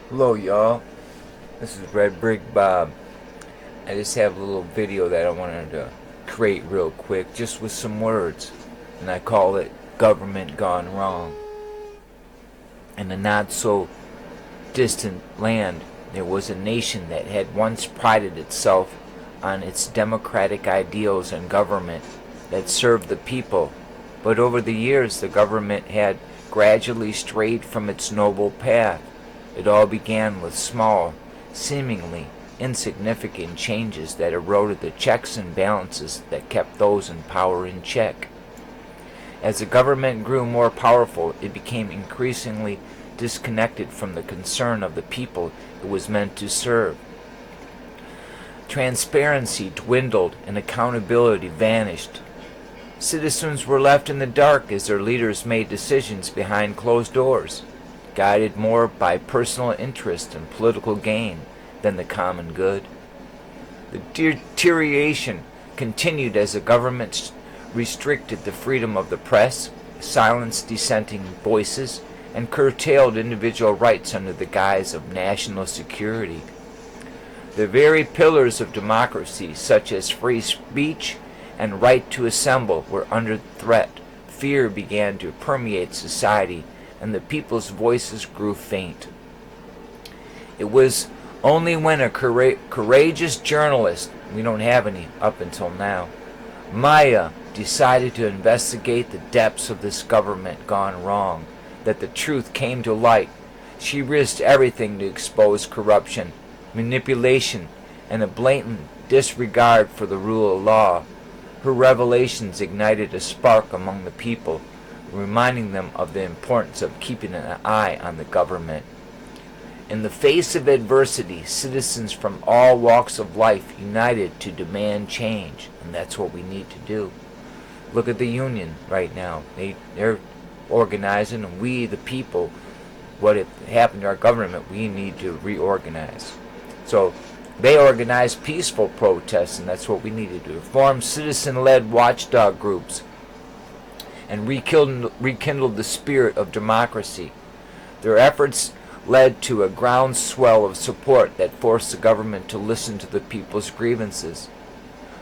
Hello, y'all. This is Red Brick Bob. I just have a little video that I wanted to create real quick, just with some words, and I call it Government Gone Wrong. In a not so distant land, there was a nation that had once prided itself on its democratic ideals and government that served the people, but over the years the government had gradually strayed from its noble path. It all began with small, seemingly insignificant changes that eroded the checks and balances that kept those in power in check. As the government grew more powerful, it became increasingly disconnected from the concern of the people it was meant to serve. Transparency dwindled and accountability vanished. Citizens were left in the dark as their leaders made decisions behind closed doors, guided more by personal interest and political gain than the common good. The deterioration continued as the government restricted the freedom of the press, silenced dissenting voices, and curtailed individual rights under the guise of national security. The very pillars of democracy, such as free speech and right to assemble, were under threat. Fear began to permeate society, and the people's voices grew faint. It was only when a courageous journalist, we don't have any up until now, Maya, decided to investigate the depths of this government gone wrong, that the truth came to light. She risked everything to expose corruption, manipulation, and a blatant disregard for the rule of law. Her revelations ignited a spark among the people, reminding them of the importance of keeping an eye on the government. In the face of adversity, citizens from all walks of life united to demand change, and that's what we need to do. Look at the union right now. They're organizing, and we, the people, what happened to our government, we need to reorganize. So they organize peaceful protests, and that's what we need to do. Form citizen-led watchdog groups and rekindle the spirit of democracy. Their efforts led to a groundswell of support that forced the government to listen to the people's grievances.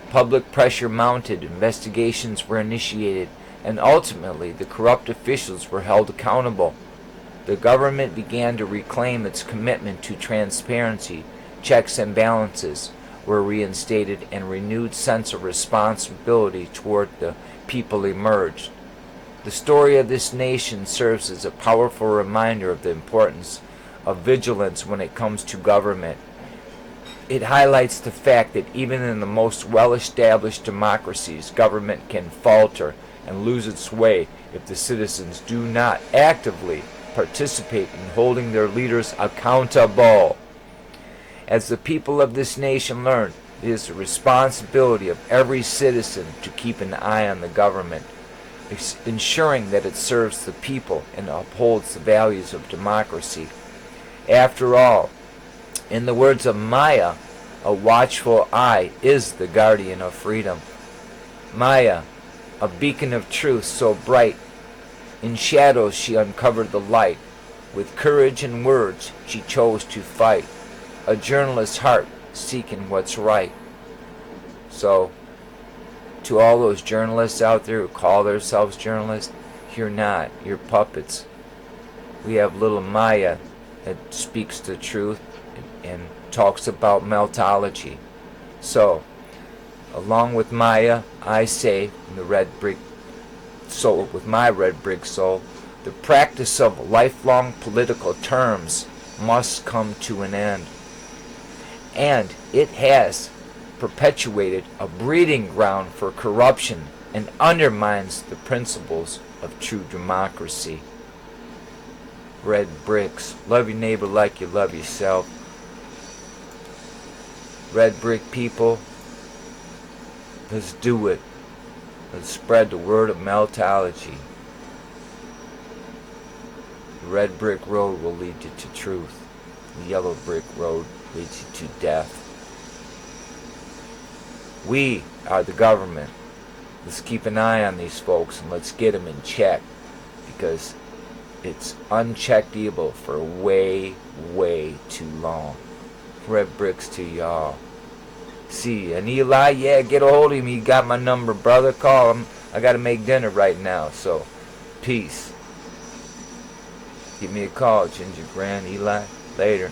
Public pressure mounted, investigations were initiated, and ultimately the corrupt officials were held accountable. The government began to reclaim its commitment to transparency. Checks and balances were reinstated, and a renewed sense of responsibility toward the people emerged. The story of this nation serves as a powerful reminder of the importance of vigilance when it comes to government. It highlights the fact that even in the most well-established democracies, government can falter and lose its way if the citizens do not actively participate in holding their leaders accountable. As the people of this nation learn, it is the responsibility of every citizen to keep an eye on the government, ensuring that it serves the people and upholds the values of democracy. After all, in the words of Maya, a watchful eye is the guardian of freedom. Maya, a beacon of truth so bright, in shadows she uncovered the light. With courage and words she chose to fight, a journalist's heart seeking what's right. So, to all those journalists out there who call themselves journalists, you're not. You're puppets. We have little Maya that speaks the truth and talks about meltology. So, along with Maya, I say, in the red brick soul, with my red brick soul, the practice of lifelong political terms must come to an end. And it has perpetuated a breeding ground for corruption and undermines the principles of true democracy. Red bricks. Love your neighbor like you love yourself. Red brick people, let's do it. Let's spread the word of meltology. The red brick road will lead you to truth. The yellow brick road leads you to death. We are the government. Let's keep an eye on these folks and let's get them in check, because It's unchecked evil for way, way too long. Red bricks to y'all. See, and Eli, yeah, get a hold of him. He got my number, brother. Call him. I gotta make dinner right now, so peace. Give me a call, Ginger Grand, Eli. Later.